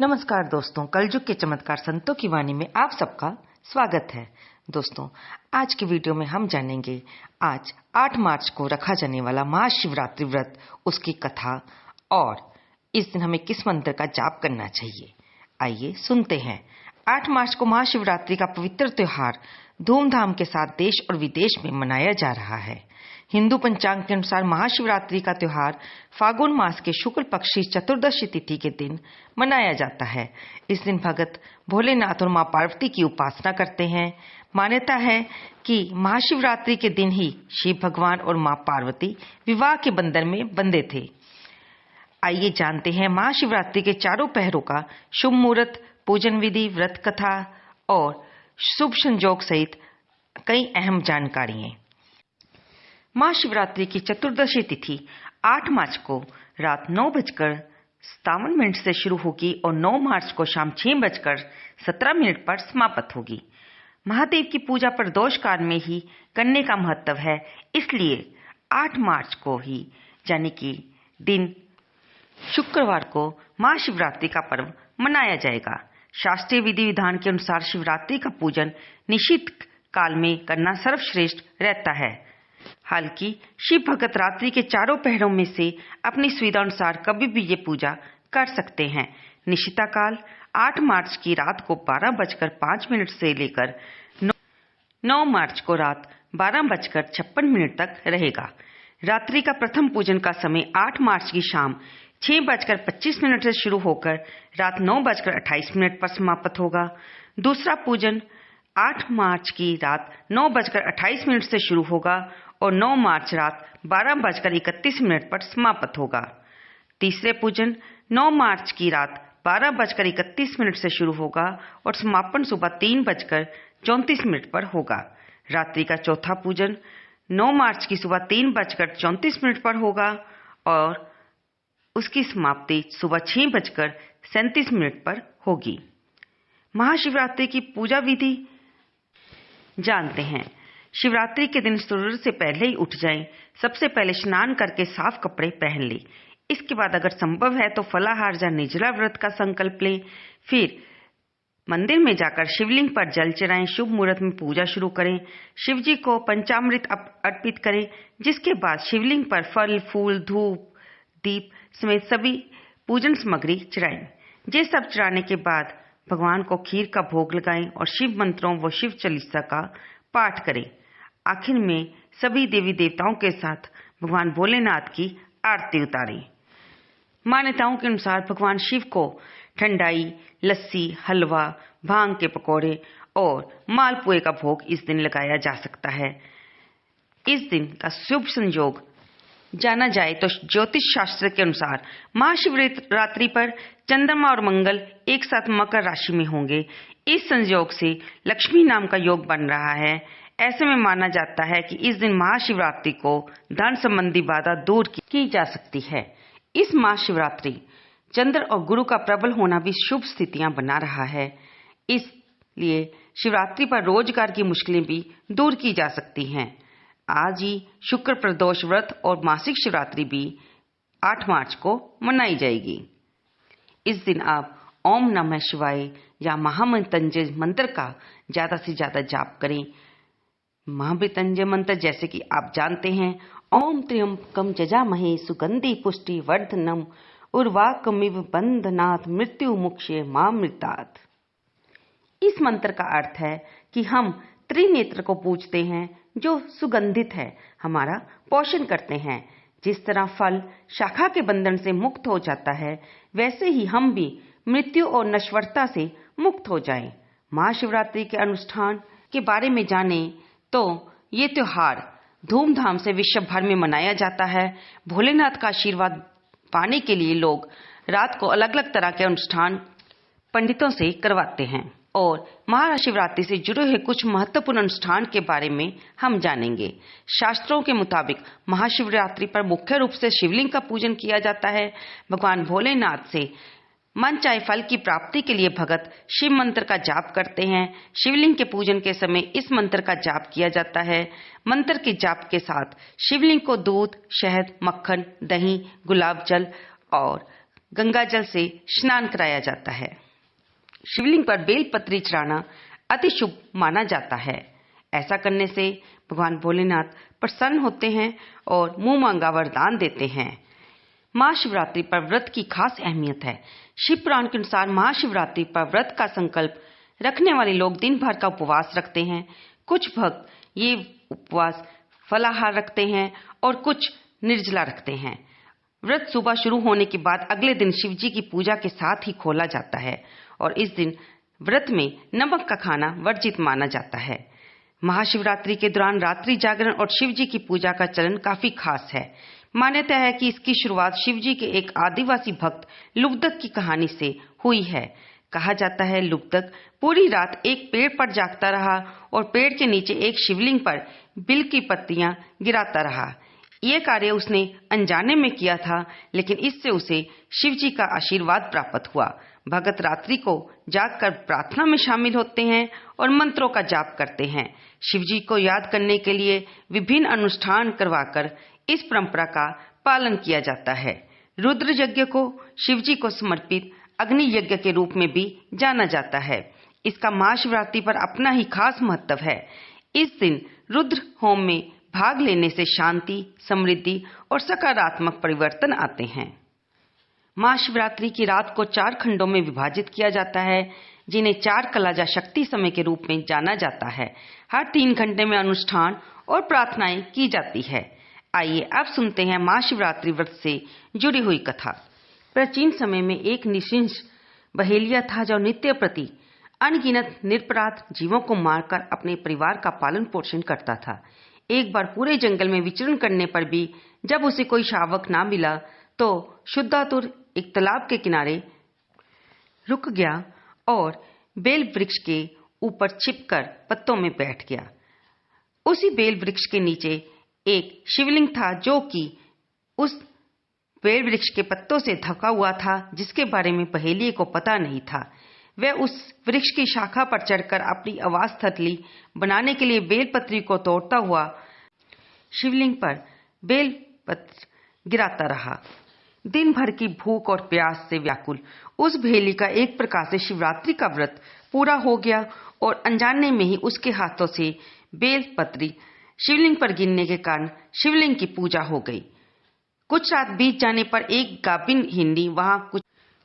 नमस्कार दोस्तों, कलयुग के चमत्कार संतों की वाणी में आप सबका स्वागत है। दोस्तों, आज की वीडियो में हम जानेंगे आज 8 मार्च को रखा जाने वाला महाशिवरात्रि व्रत, उसकी कथा और इस दिन हमें किस मंत्र का जाप करना चाहिए। आइए सुनते हैं। 8 मार्च को महाशिवरात्रि का पवित्र त्योहार धूमधाम के साथ देश और विदेश में मनाया जा रहा है। हिंदू पंचांग के अनुसार महाशिवरात्रि का त्योहार फागुन मास के शुक्ल पक्ष की चतुर्दशी तिथि के दिन मनाया जाता है। इस दिन भगत भोलेनाथ और मां पार्वती की उपासना करते हैं। मान्यता है कि महाशिवरात्रि के दिन ही शिव भगवान और मां पार्वती विवाह के बंधन में बंधे थे। आइए जानते हैं महाशिवरात्रि के चारों पहरों का शुभ मुहूर्त, पूजन विधि, व्रत कथा और शुभ संयोग सहित कई अहम जानकारियां। महाशिवरात्रि की चतुर्दशी तिथि 8 मार्च को रात 9:57 से शुरू होगी और 9 मार्च को शाम 6:17 पर समाप्त होगी। महादेव की पूजा प्रदोष काल में ही करने का महत्व है, इसलिए 8 मार्च को ही यानी कि दिन शुक्रवार को महाशिवरात्रि का पर्व मनाया जाएगा। शास्त्रीय विधि विधान के अनुसार शिवरात्रि का पूजन निश्चित काल में करना सर्वश्रेष्ठ रहता है। हालांकि शिव भगत रात्रि के चारों पहरों में से अपनी सुविधा अनुसार कभी भी ये पूजा कर सकते हैं। निशिता काल 8 मार्च की रात को 12:05 से लेकर 9 मार्च को रात 12:56 तक रहेगा। रात्रि का प्रथम पूजन का समय 8 मार्च की शाम 6:25 से शुरू होकर रात 9:28 पर समाप्त होगा। दूसरा पूजन 8 मार्च की रात 9:28 से शुरू होगा और 9 मार्च रात 12:31 पर समाप्त होगा। तीसरे पूजन 9 मार्च की रात 12:31 से शुरू होगा और समापन सुबह 3:34 पर होगा। रात्रि का चौथा पूजन 9 मार्च की सुबह 3:34 पर होगा और उसकी समाप्ति सुबह 6:37 पर होगी। महाशिवरात्रि की पूजा विधि जानते हैं। शिवरात्रि के दिन सूर्य से पहले ही उठ जाएं। सबसे पहले स्नान करके साफ कपड़े पहन लें। इसके बाद अगर संभव है तो फलाहार या निर्जला व्रत का संकल्प लें। फिर मंदिर में जाकर शिवलिंग पर जल चढ़ाएं। शुभ मुहूर्त में पूजा शुरू करें। शिव जी को पंचामृत अर्पित करें, जिसके बाद शिवलिंग पर फल, फूल, धूप, दीप समेत सभी पूजन सामग्री चढ़ाएं। ये सब चढ़ाने के बाद भगवान को खीर का भोग लगाएं और शिव मंत्रों व शिव चालीसा का पाठ करें। आखिर में सभी देवी देवताओं के साथ भगवान भोलेनाथ की आरती उतारें। मान्यताओं के अनुसार भगवान शिव को ठंडाई, लस्सी, हलवा, भांग के पकौड़े और मालपुए का भोग इस दिन लगाया जा सकता है। इस दिन का शुभ संयोग जाना जाए तो ज्योतिष शास्त्र के अनुसार महाशिवरात्रि पर चंद्रमा और मंगल एक साथ मकर राशि में होंगे। इस संयोग से लक्ष्मी नाम का योग बन रहा है। ऐसे में माना जाता है कि इस दिन महाशिवरात्रि को धन संबंधी बाधा दूर की जा सकती है। इस महाशिवरात्रि चंद्र और गुरु का प्रबल होना भी शुभ स्थितियां बना रहा है, इसलिए शिवरात्रि पर रोजगार की मुश्किलें भी दूर की जा सकती हैं। आज ही शुक्र प्रदोष व्रत और मासिक शिवरात्रि भी 8 मार्च को मनाई जाएगी। इस दिन आप ओम नमः शिवाय या महामृत्युंजय मंत्र का ज्यादा से ज्यादा जाप करें। महामृत्युंजय मंत्र जैसे कि आप जानते हैं, ओम त्र्यंबकम जजामहे सुगंधि पुष्टि वर्धनम उर्वाकमिव बंधनात् मृत्यु मुक्षे मामृतात्। इस मंत्र का अर्थ है कि हम त्रिनेत्र को पूजते हैं जो सुगंधित है, हमारा पोषण करते हैं। जिस तरह फल शाखा के बंधन से मुक्त हो जाता है, वैसे ही हम भी मृत्यु और नश्वरता से मुक्त हो जाएं। महाशिवरात्रि के अनुष्ठान के बारे में जानें तो ये त्योहार धूमधाम से विश्व भर में मनाया जाता है। भोलेनाथ का आशीर्वाद पाने के लिए लोग रात को अलग अलग तरह के अनुष्ठान पंडितों से करवाते हैं और महाशिवरात्रि से जुड़े हुए कुछ महत्वपूर्ण अनुष्ठान के बारे में हम जानेंगे। शास्त्रों के मुताबिक महाशिवरात्रि पर मुख्य रूप से शिवलिंग का पूजन किया जाता है। भगवान भोलेनाथ से मन चाहे फल की प्राप्ति के लिए भगत शिव मंत्र का जाप करते हैं। शिवलिंग के पूजन के समय इस मंत्र का जाप किया जाता है। मंत्र के जाप के साथ शिवलिंग को दूध, शहद, मक्खन, दही, गुलाब जल और गंगा जल से स्नान कराया जाता है। शिवलिंग पर बेलपत्री चढ़ाना अति शुभ माना जाता है। ऐसा करने से भगवान भोलेनाथ प्रसन्न होते हैं और मुंह मांगा वरदान देते हैं। महाशिवरात्रि पर व्रत की खास अहमियत है। शिव पुराण के अनुसार महाशिवरात्रि पर व्रत का संकल्प रखने वाले लोग दिन भर का उपवास रखते हैं। कुछ भक्त ये उपवास फलाहार रखते हैं और कुछ निर्जला रखते हैं। व्रत सुबह शुरू होने के बाद अगले दिन शिवजी की पूजा के साथ ही खोला जाता है और इस दिन व्रत में नमक का खाना वर्जित माना जाता है। महाशिवरात्रि के दौरान रात्रि जागरण और शिवजी की पूजा का चलन काफी खास है। मान्यता है कि इसकी शुरुआत शिवजी के एक आदिवासी भक्त लुब्धक की कहानी से हुई है। कहा जाता है लुब्धक पूरी रात एक पेड़ पर जागता रहा और पेड़ के नीचे एक शिवलिंग पर बिल की पत्तियां गिराता रहा। ये कार्य उसने अनजाने में किया था, लेकिन इससे उसे शिवजी का आशीर्वाद प्राप्त हुआ। भगत रात्रि को जागकर प्रार्थना में शामिल होते हैं और मंत्रों का जाप करते हैं। शिवजी को याद करने के लिए विभिन्न अनुष्ठान करवाकर इस परंपरा का पालन किया जाता है। रुद्र यज्ञ को शिवजी को समर्पित अग्नि यज्ञ के रूप में भी जाना जाता है। इसका महाशिवरात्रि पर अपना ही खास महत्व है। इस दिन रुद्र होम में भाग लेने से शांति, समृद्धि और सकारात्मक परिवर्तन आते हैं। महाशिवरात्रि की रात को 4 खंडों में विभाजित किया जाता है, जिन्हें 4 कला या शक्ति समय के रूप में जाना जाता है। हर 3 घंटे में अनुष्ठान और प्रार्थनाएं की जाती है। आइए अब सुनते हैं महाशिवरात्रि व्रत से जुड़ी हुई कथा। प्राचीन समय में एक निशिंश बहेलिया था जो नित्य प्रति अनगिनत निरपराध जीवों को मारकर अपने परिवार का पालन पोषण करता था। एक बार पूरे जंगल में विचरण करने पर भी जब उसे कोई शावक ना मिला तो शुद्धातुर एक तालाब के किनारे रुक गया और बेल वृक्ष के ऊपर छिपकर पत्तों में बैठ गया। उसी बेल वृक्ष के नीचे एक शिवलिंग था जो कि उस बेल वृक्ष के पत्तों से ढका हुआ था, जिसके बारे में बहेलिये को पता नहीं था। वह उस वृक्ष की शाखा पर चढ़कर अपनी आवास थतली बनाने के लिए बेलपत्री को तोड़ता हुआ शिवलिंग पर बेलपत्र गिराता रहा। दिन भर की भूख और प्यास से व्याकुल उस बहेली का एक प्रकार से शिवरात्रि का व्रत पूरा हो गया और अनजाने में ही उसके हाथों से बेलपत्री शिवलिंग पर गिरने के कारण शिवलिंग की पूजा हो गई। कुछ रात बीत जाने पर एक गाभिन हिरनी वहां कुछ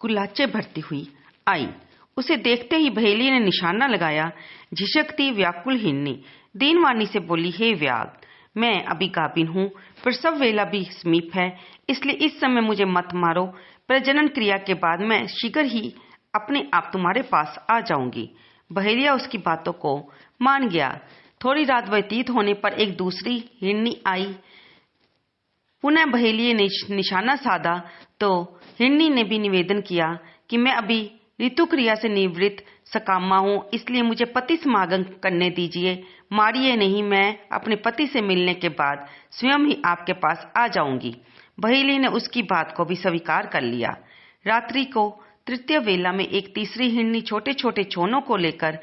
कुल्हाचे भरती हुई आई। उसे देखते ही बहेली ने निशाना लगाया। झिझकती व्याकुल हिरनी दीनवाणी से बोली, हे व्याध, मैं अभी गाभिन हूँ, प्रसव वेला भी समीप है, इसलिए इस समय मुझे मत मारो। प्रजनन क्रिया के बाद मैं शीघ्र ही अपने आप तुम्हारे पास आ जाऊंगी। बहेलिया उसकी बातों को मान गया। थोड़ी रात व्यतीत होने पर एक दूसरी हिरनी आई। पुनः बहेलिये ने निशाना साधा तो हिरनी ने भी निवेदन किया कि मैं अभी ऋतु क्रिया से निवृत्त सकामा हूँ, इसलिए मुझे पति समागम करने दीजिए। मारिए नहीं, मैं अपने पति से मिलने के बाद स्वयं ही आपके पास आ जाऊंगी। बहेली ने उसकी बात को भी स्वीकार कर लिया। रात्रि को तृतीय वेला में एक तीसरी हिरनी छोटे छोटे छोनों को लेकर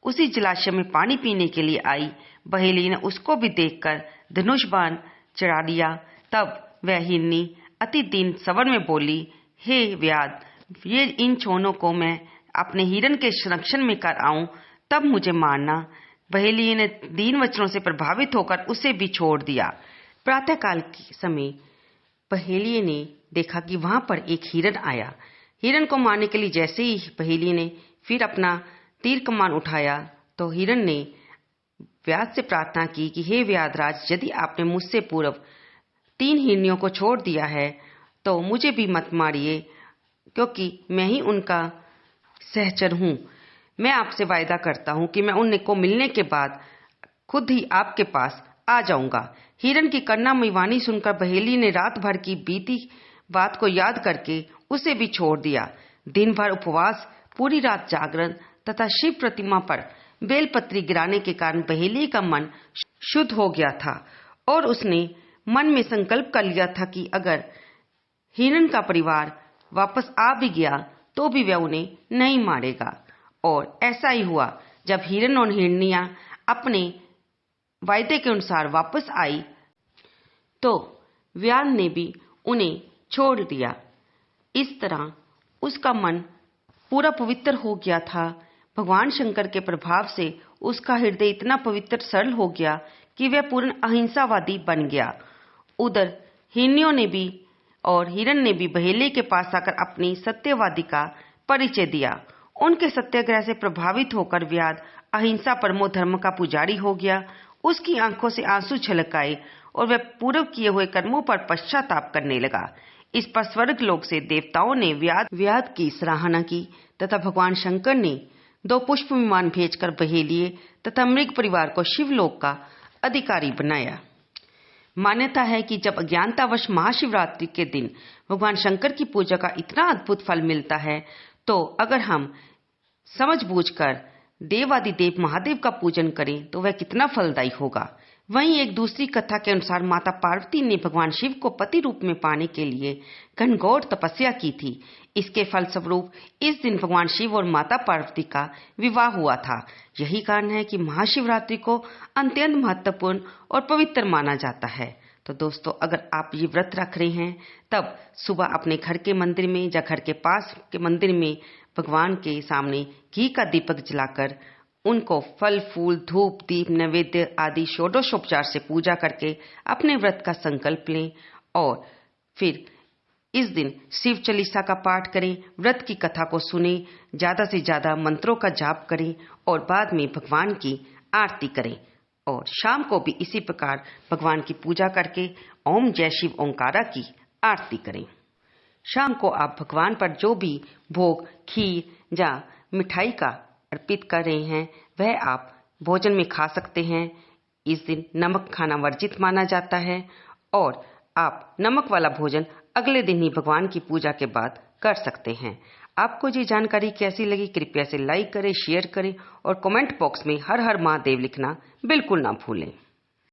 उसी जलाशय में पानी पीने के लिए आई। बहेली ने उसको भी देखकर धनुष बाण चढ़ा दिया। तब वह हिरनी अति दीन स्वर में बोली, हे व्याध, ये इन छोनों को मैं अपने हिरण के संरक्षण में कर आऊं तब मुझे मारना। बहेली ने दीन वचनों से प्रभावित होकर उसे भी छोड़ दिया। प्रातःकाल के समय बहेलिये ने देखा कि वहां पर एक हिरण आया। हिरण को मारने के लिए जैसे ही बहेलिये ने फिर अपना तीर कमान उठाया तो हिरण ने व्याध से प्रार्थना की कि हे व्याधराज, यदि आपने मुझसे पूर्व 3 हिरनियों को छोड़ दिया है तो मुझे भी मत मारिए, क्योंकि मैं ही उनका सहचर हूँ। मैं आपसे वायदा करता हूँ कि मैं उनको मिलने के बाद खुद ही आपके पास आ जाऊंगा। हिरण की करुणामयी वाणी सुनकर बहेली ने रात भर की बीती बात को याद करके उसे भी छोड़ दिया। दिन भर उपवास, पूरी रात जागरण तथा शिव प्रतिमा पर बेलपत्री गिराने के कारण बहेली का मन शुद्ध हो गया था और उसने मन में संकल्प कर लिया था कि अगर हिरण का परिवार वापस आ भी गया तो भी वह उन्हें नहीं मारेगा। और ऐसा ही हुआ। जब हिरण और हिरनियां अपने वायदे के अनुसार वापस आई तो व्याध ने भी उन्हें छोड़ दिया। इस तरह उसका मन पूरा पवित्र हो गया था। भगवान शंकर के प्रभाव से उसका हृदय इतना पवित्र सरल हो गया कि वह पूर्ण अहिंसावादी बन गया। उधर हिरण्यों ने भी और हिरण ने भी बहेले के पास आकर अपनी सत्यवादी का परिचय दिया। उनके सत्याग्रह से प्रभावित होकर व्याध अहिंसा परमो धर्म का पुजारी हो गया। उसकी आंखों से आंसू छलक आए और वह पूर्व किए हुए कर्मों पर पश्चाताप करने लगा। इस पर स्वर्ग लोक से देवताओं ने व्याध की सराहना की तथा भगवान शंकर ने 2 पुष्प विमान भेजकर बहेलिए तथा मृग परिवार को शिवलोक का अधिकारी बनाया। मान्यता है कि जब अज्ञानतावश महाशिवरात्रि के दिन भगवान शंकर की पूजा का इतना अद्भुत फल मिलता है, तो अगर हम समझबूझकर देवादिदेव महादेव का पूजन करें तो वह कितना फलदायी होगा। वहीं एक दूसरी कथा के अनुसार माता पार्वती ने भगवान शिव को पति रूप में पाने के लिए घनघोर तपस्या की थी। इसके फलस्वरूप इस दिन भगवान शिव और माता पार्वती का विवाह हुआ था। यही कारण है कि महाशिवरात्रि को अत्यंत महत्वपूर्ण और पवित्र माना जाता है। तो दोस्तों, अगर आप ये व्रत रख रहे हैं तब सुबह अपने घर के मंदिर में या घर के पास के मंदिर में भगवान के सामने घी का दीपक जलाकर उनको फल फूल धूप दीप नैवेद्य आदि षोडशोपचार से पूजा करके अपने व्रत का संकल्प लें और फिर इस दिन शिव चालीसा का पाठ करें, व्रत की कथा को सुने, ज्यादा से ज्यादा मंत्रों का जाप करें और बाद में भगवान की आरती करें और शाम को भी इसी प्रकार भगवान की पूजा करके ओम जय शिव ओंकारा की आरती करें। शाम को आप भगवान पर जो भी भोग खीर या मिठाई का अर्पित कर रहे हैं वह आप भोजन में खा सकते हैं। इस दिन नमक खाना वर्जित माना जाता है और आप नमक वाला भोजन अगले दिन ही भगवान की पूजा के बाद कर सकते हैं। आपको ये जानकारी कैसी लगी कृपया से लाइक करें, शेयर करें और कमेंट बॉक्स में हर हर महादेव लिखना बिल्कुल ना भूलें।